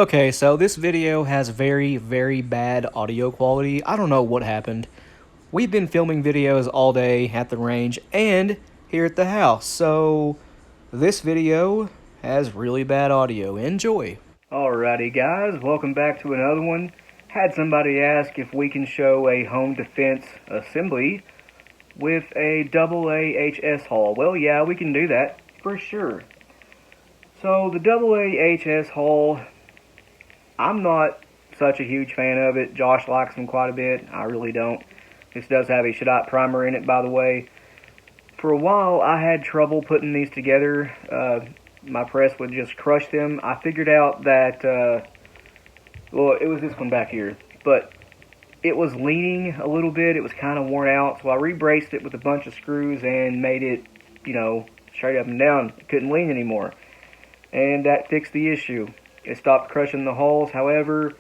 Okay, so this video has very, very bad audio quality. I don't know what happened. We've been filming videos all day at the range and here at the house, so this video has really bad audio. Enjoy. Alrighty guys, welcome back to another one. Had somebody ask if we can show a home defense assembly with a AAHS hull. Well, yeah, we can do that for sure. So the AAHS hull, I'm not such a huge fan of it. Josh likes them quite a bit. I really don't. This does have a Shadot primer in it, by the way. For a while, I had trouble putting these together. My press would just crush them. I figured out that, well, it was this one back here, but it was leaning a little bit. It was kind of worn out, so I rebraced it with a bunch of screws and made it, straight up and down. It couldn't lean anymore, and that fixed the issue. It stopped crushing the hulls. However,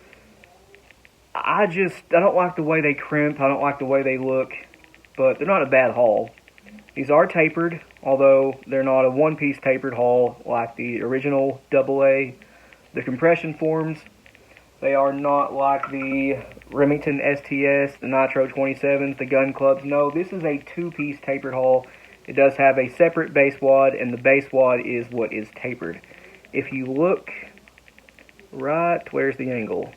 I don't like the way they crimp. I don't like the way they look, but they're not a bad hull. These are tapered, although they're not a one-piece tapered hull like the original AA. The compression forms, they are not like the Remington STS, the Nitro 27s, the gun clubs. No, this is a two-piece tapered hull. It does have a separate base wad, and the base wad is what is tapered. If you look right, where's the angle?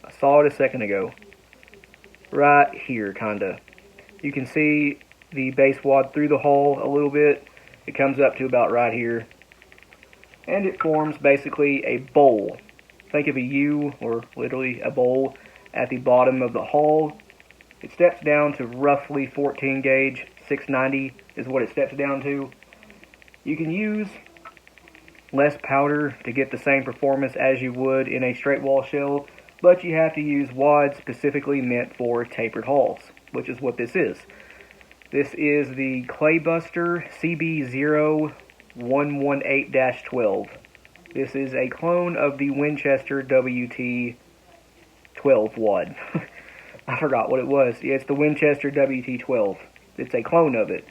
I saw it a second ago. Right here, kinda. You can see the base wad through the hull a little bit. It comes up to about right here. And it forms basically a bowl. Think of a U, or literally a bowl, at the bottom of the hull. It steps down to roughly 14 gauge, 690 is what it steps down to. You can use less powder to get the same performance as you would in a straight wall shell, but you have to use wads specifically meant for tapered hulls, which is what this is. This is the Claybuster CB0118-12. This is a clone of the Winchester WT-12 wad. I forgot what it was. Yeah, it's the Winchester WT-12. It's a clone of it.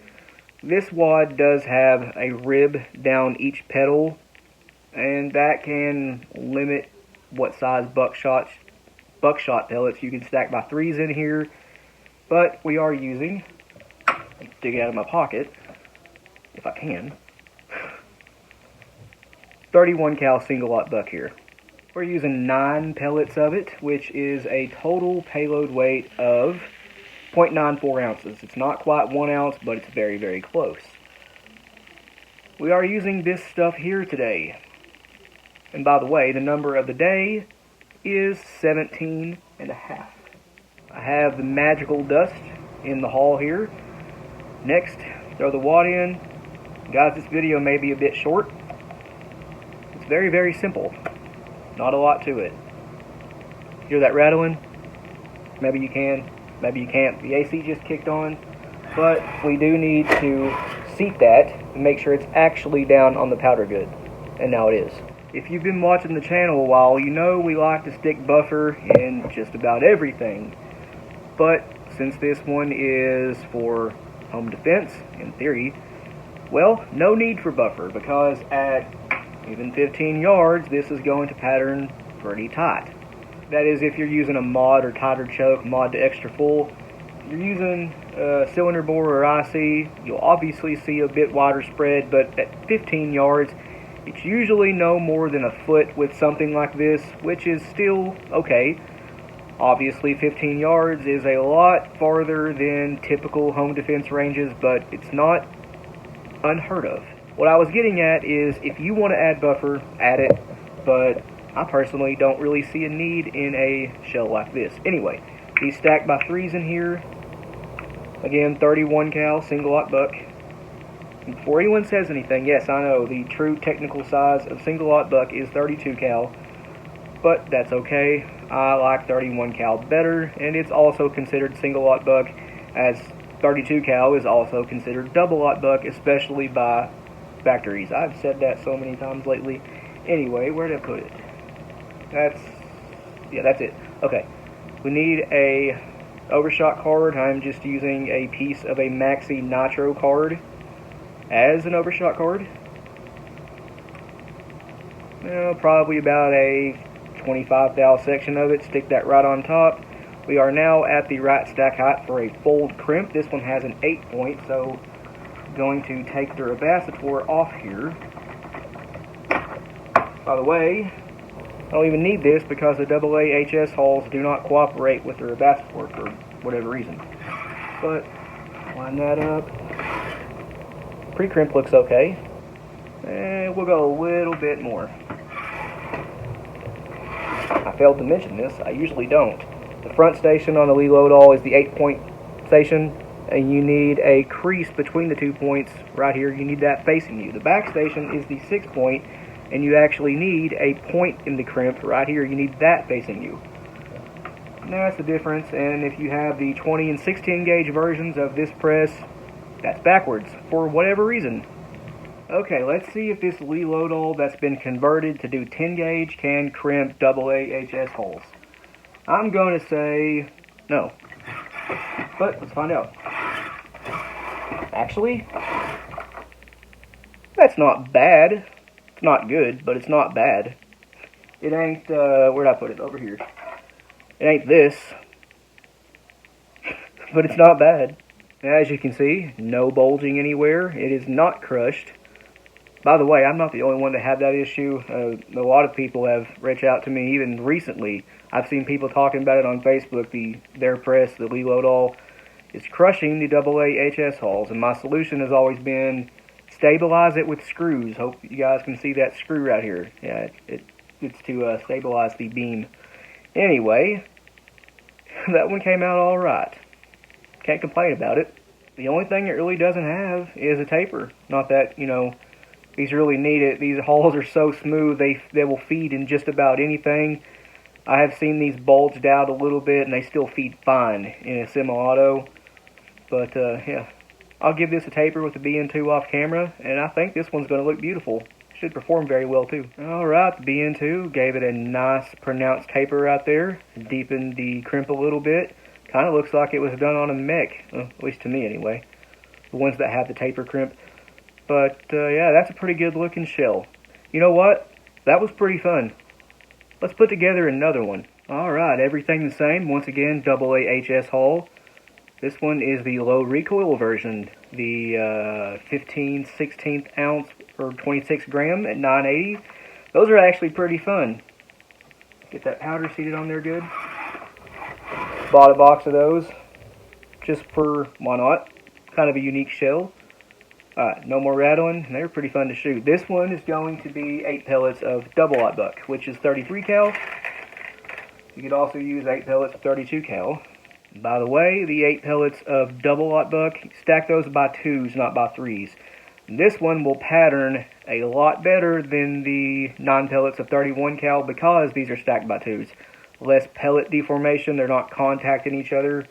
This wad does have a rib down each pedal, and that can limit what size buckshot pellets you can stack by threes in here. But we are using, dig it out of my pocket, if I can, 31 cal single lot buck here. We're using 9 pellets of it, which is a total payload weight of 0.94 ounces. It's not quite 1 ounce, but it's very, very close. We are using this stuff here today. And by the way, the number of the day is 17 and a half. I have the magical dust in the hull here. Next, throw the wad in. Guys, this video may be a bit short. It's very, very simple. Not a lot to it. Hear that rattling? Maybe you can, maybe you can't. The AC just kicked on, but we do need to seat that and make sure it's actually down on the powder good. And now it is. If you've been watching the channel a while, you know we like to stick buffer in just about everything. But since this one is for home defense, in theory, well, no need for buffer, because at even 15 yards, this is going to pattern pretty tight. That is, if you're using a mod or tighter choke, mod to extra full. If you're using cylinder bore or IC, you'll obviously see a bit wider spread, but at 15 yards, it's usually no more than a foot with something like this, which is still okay. Obviously, 15 yards is a lot farther than typical home defense ranges, but it's not unheard of. What I was getting at is, if you want to add buffer, add it, but I personally don't really see a need in a shell like this. Anyway, these stacked by threes in here. Again, 31 cal, single lot buck. And before anyone says anything, yes, I know the true technical size of single lot buck is 32 cal, but that's okay. I like 31 cal better, and it's also considered single lot buck, as 32 cal is also considered double lot buck, especially by factories. I've said that so many times lately. Anyway, where did I put it? That's it. Okay, we need a overshot card. I'm just using a piece of a Maxi Nitro card as an overshot card. Probably about a 25 thou section of it, stick that right on top. We are now at the right stack height for a fold crimp. This one has an 8-point, so I'm going to take the rebacitor off here. By the way, I don't even need this because the AAHS hulls do not cooperate with the rebacitor for whatever reason. But, line that up. Pre-crimp looks okay. And we'll go a little bit more. I failed to mention this, I usually don't. The front station on the Leload is the 8-point station, and you need a crease between the 2 points right here. You need that facing you. The back station is the 6-point, and you actually need a point in the crimp right here. You need that facing you. And that's the difference, and if you have the 20 and 16 gauge versions of this press, that's backwards for whatever reason. Okay, let's see if this Leload that's been converted to do 10 gauge can crimp AAHS hulls. I'm going to say no, but let's find out. Actually, that's not bad. It's not good, but it's not bad. It ain't, where'd I put it? Over here. It ain't this, but it's not bad. As you can see, no bulging anywhere. It is not crushed. By the way, I'm not the only one to have that issue. A lot of people have reached out to me, even recently. I've seen people talking about it on Facebook. Their press, the Leload, is crushing the AAHS hulls, and my solution has always been stabilize it with screws. Hope you guys can see that screw right here. Yeah, it's to stabilize the beam. Anyway, that one came out all right. Can't complain about it. The only thing it really doesn't have is a taper. Not that, these really need it. These hulls are so smooth, they will feed in just about anything. I have seen these bulged out a little bit, and they still feed fine in a semi-auto. But, yeah, I'll give this a taper with the BN2 off camera, and I think this one's going to look beautiful. Should perform very well, too. Alright, the BN2 gave it a nice pronounced taper right there. Deepened the crimp a little bit. Kind of looks like it was done on a mech, at least to me anyway. The ones that have the taper crimp. But, yeah, that's a pretty good looking shell. You know what? That was pretty fun. Let's put together another one. Alright, everything the same. Once again, AAHS hull. This one is the low recoil version. The 15 16th ounce or 26 gram at 980. Those are actually pretty fun. Get that powder seated on there good. Bought a box of those just for, why not? Kind of a unique shell. Alright, no more rattling. They're pretty fun to shoot. This one is going to be 8 pellets of double-aught buck, which is 33 cal. You could also use 8 pellets of 32 cal. By the way, the 8 pellets of double-aught buck, stack those by 2s, not by 3s. This one will pattern a lot better than the 9 pellets of 31 cal because these are stacked by 2s. Less pellet deformation, they're not contacting each other.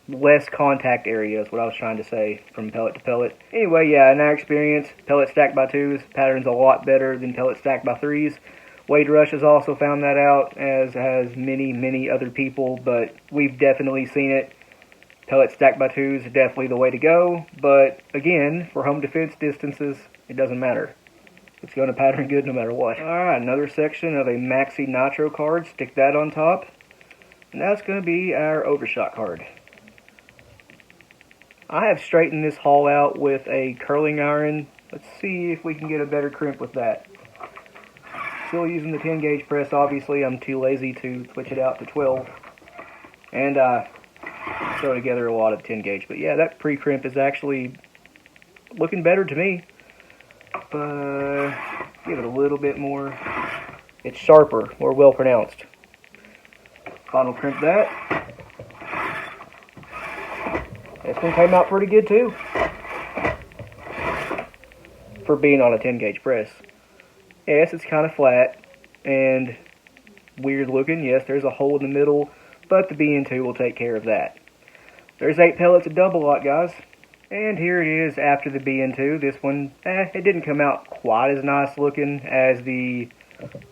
Less contact area is what I was trying to say from pellet to pellet. Anyway, yeah, in our experience, pellet stacked by 2s patterns a lot better than pellet stacked by 3s. Wade Rush has also found that out, as has many other people, but we've definitely seen it. Pellet stacked by 2s is definitely the way to go, but again, for home defense distances, it doesn't matter. It's going to pattern good no matter what. Alright, another section of a Maxi Nitro card. Stick that on top. And that's going to be our overshot card. I have straightened this hull out with a curling iron. Let's see if we can get a better crimp with that. Still using the 10 gauge press, obviously. I'm too lazy to switch it out to 12. And I throw together a lot of 10 gauge. But yeah, that pre-crimp is actually looking better to me. Give it a little bit more. It's sharper, more well pronounced. Final crimp that. This one came out pretty good too, for being on a 10 gauge press. Yes, it's kind of flat and weird looking. Yes, there's a hole in the middle, but the BN2 will take care of that. There's 8 pellets of double-aught, guys. And here it is after the BN2. This one, it didn't come out quite as nice looking as the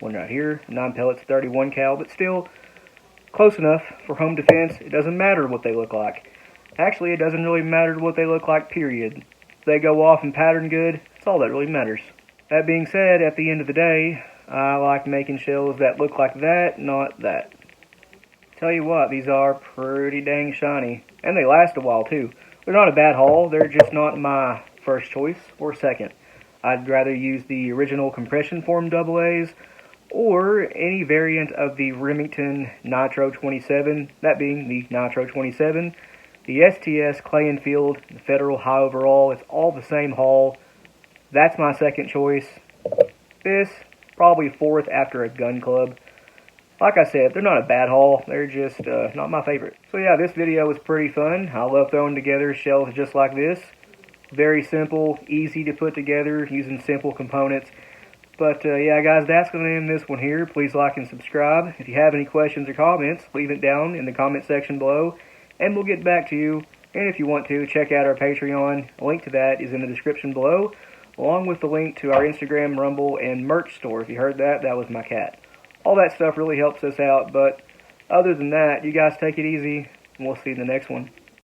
one right here, 9 pellets 31 cal, but still close enough for home defense. It doesn't matter what they look like. Actually, it doesn't really matter what they look like, period. If they go off and pattern good, that's all that really matters. That being said, at the end of the day, I like making shells that look like that, not that. Tell you what, these are pretty dang shiny. And they last a while too. They're not a bad haul, they're just not my first choice or second. I'd rather use the original compression form AA's or any variant of the Remington Nitro 27, that being the Nitro 27, the STS Clay and Field, the Federal High Overall. It's all the same haul. That's my second choice. This, probably fourth after a gun club. Like I said, they're not a bad haul, they're just not my favorite. So yeah, this video was pretty fun. I love throwing together shells just like this. Very simple, easy to put together, using simple components. But yeah guys, that's going to end this one here. Please like and subscribe. If you have any questions or comments, leave it down in the comment section below, and we'll get back to you. And if you want to, check out our Patreon. A link to that is in the description below, along with the link to our Instagram, Rumble, and merch store. If you heard that, that was my cat. All that stuff really helps us out, but other than that, you guys take it easy, and we'll see you in the next one.